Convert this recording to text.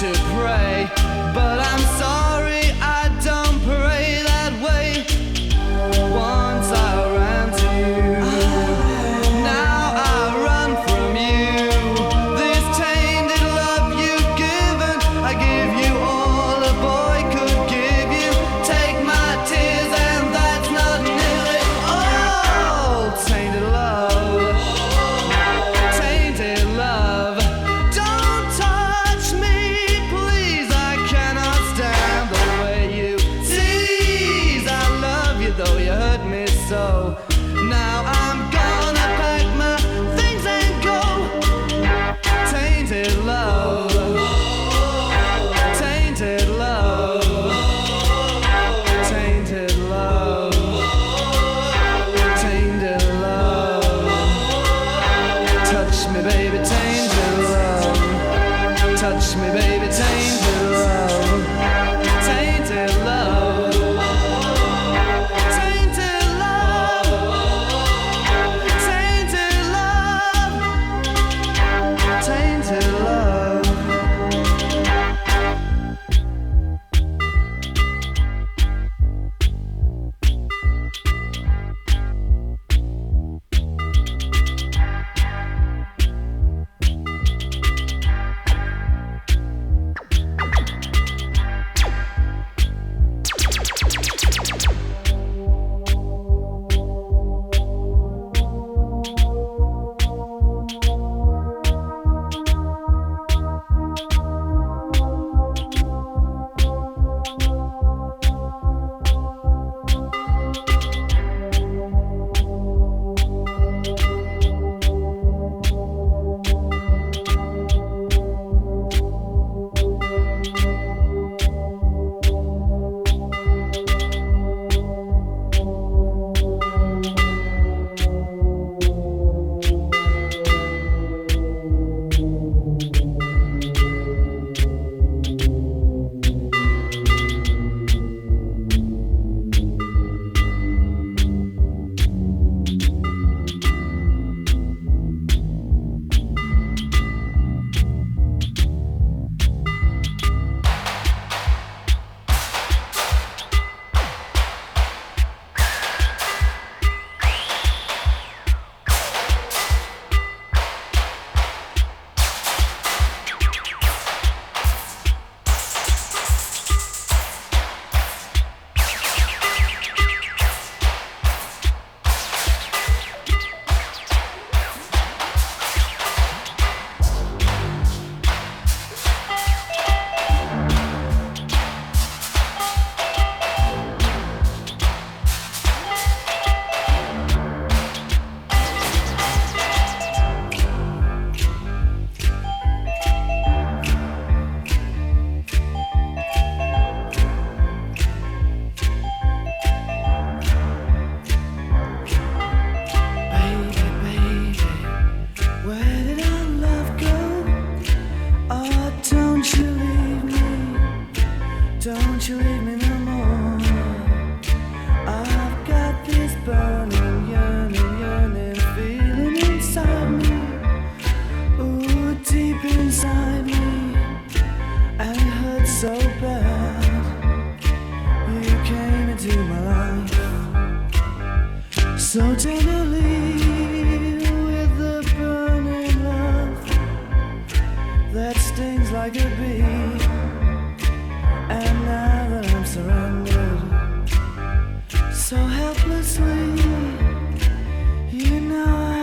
to pray, but I'm sorry I don't pray that way. Once I ran to you, now I run from you. This tainted love you've given, I give you all a boy could give you. Take my tears and that's not nearly all. Tainted love, tainted love. Don't touch me, please, I cannot stand the way you tease. I love you though you hurt me so. Now I'm gonna pack my things and go. Tainted love, tainted love, tainted love, tainted love. Touch me, baby, tainted love. Touch me, baby, tainted love. Tainted love. Tainted love. Tainted love. Tainted love. Don't you leave me no more. I've got this burning, yearning feeling inside me. Ooh, deep inside me. And it hurts so bad. You came into my life so tenderly, with the burning love that stings like a bee. And now that I'm surrendered so helplessly, you know